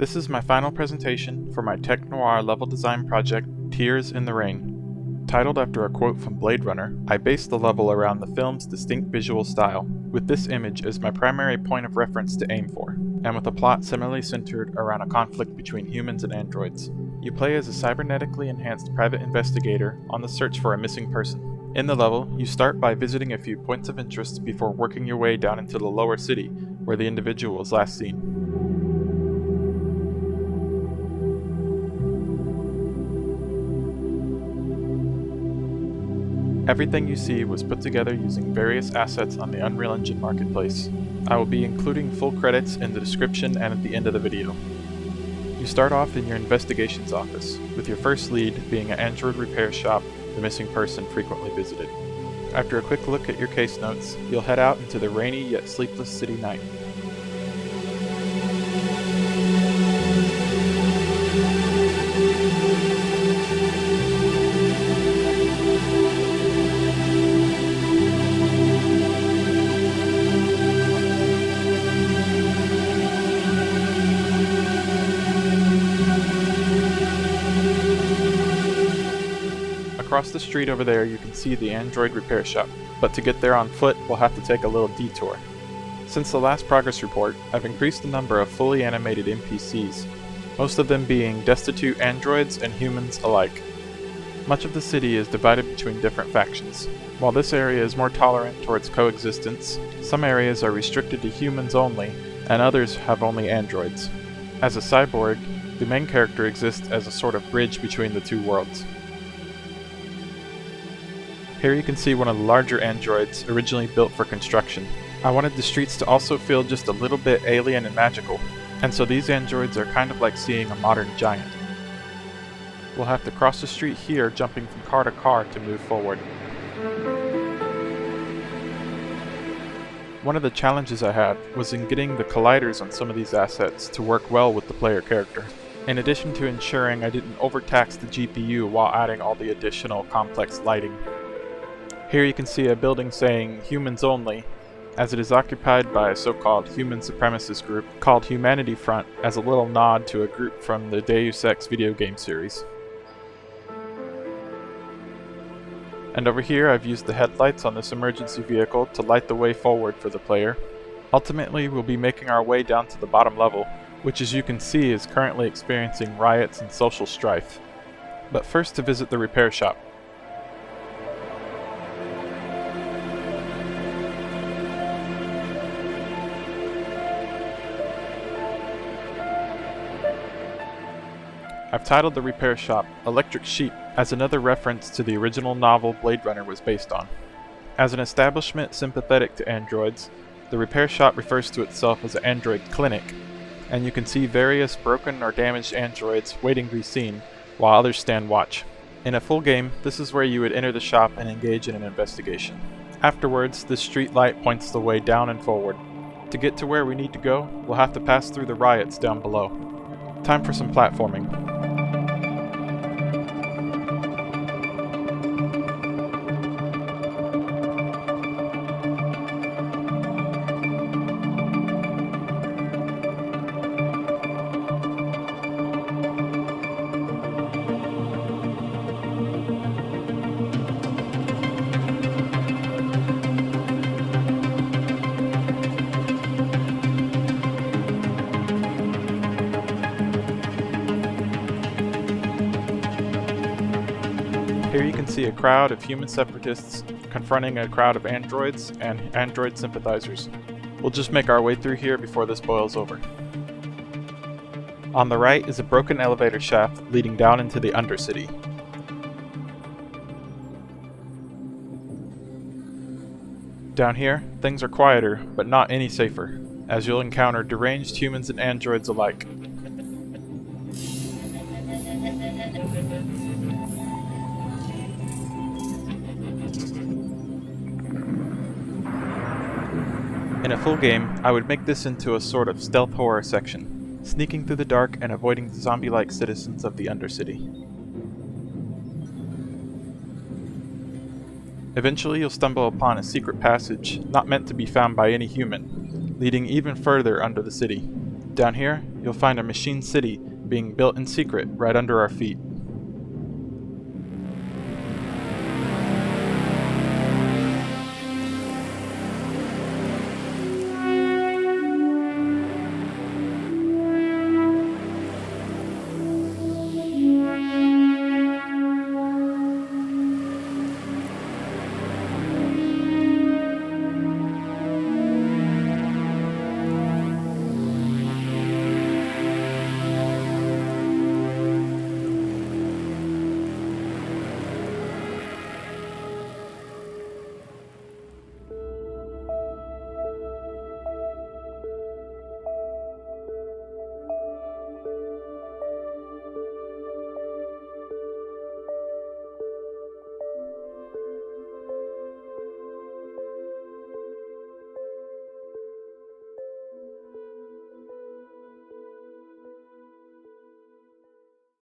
This is my final presentation for my Tech Noir level design project, Tears in the Rain. Titled after a quote from Blade Runner, I based the level around the film's distinct visual style, with this image as my primary point of reference to aim for, and with a plot similarly centered around a conflict between humans and androids. You play as a cybernetically enhanced private investigator on the search for a missing person. In the level, you start by visiting a few points of interest before working your way down into the lower city, where the individual was last seen. Everything you see was put together using various assets on the Unreal Engine marketplace. I will be including full credits in the description and at the end of the video. You start off in your investigations office, with your first lead being an Android repair shop the missing person frequently visited. After a quick look at your case notes, you'll head out into the rainy yet sleepless city night. Across the street over there you can see the Android repair shop, but to get there on foot we'll have to take a little detour. Since the last progress report, I've increased the number of fully animated NPCs, most of them being destitute androids and humans alike. Much of the city is divided between different factions. While this area is more tolerant towards coexistence, some areas are restricted to humans only, and others have only androids. As a cyborg, the main character exists as a sort of bridge between the two worlds. Here you can see one of the larger androids originally built for construction. I wanted the streets to also feel just a little bit alien and magical, and so these androids are kind of like seeing a modern giant. We'll have to cross the street here, jumping from car to car to move forward. One of the challenges I had was in getting the colliders on some of these assets to work well with the player character, in addition to ensuring I didn't overtax the GPU while adding all the additional complex lighting. Here you can see a building saying humans only, as it is occupied by a so-called human supremacist group called Humanity Front, as a little nod to a group from the Deus Ex video game series. And over here I've used the headlights on this emergency vehicle to light the way forward for the player. Ultimately we'll be making our way down to the bottom level, which as you can see is currently experiencing riots and social strife. But first to visit the repair shop. I've titled the repair shop Electric Sheep as another reference to the original novel Blade Runner was based on. As an establishment sympathetic to androids, the repair shop refers to itself as an android clinic, and you can see various broken or damaged androids waiting to be seen, while others stand watch. In a full game, this is where you would enter the shop and engage in an investigation. Afterwards, this street light points the way down and forward. To get to where we need to go, we'll have to pass through the riots down below. Time for some platforming. Here you can see a crowd of human separatists confronting a crowd of androids and android sympathizers. We'll just make our way through here before this boils over. On the right is a broken elevator shaft leading down into the Undercity. Down here, things are quieter, but not any safer, as you'll encounter deranged humans and androids alike. In a full game, I would make this into a sort of stealth horror section, sneaking through the dark and avoiding the zombie-like citizens of the Undercity. Eventually you'll stumble upon a secret passage, not meant to be found by any human, leading even further under the city. Down here, you'll find a machine city being built in secret right under our feet.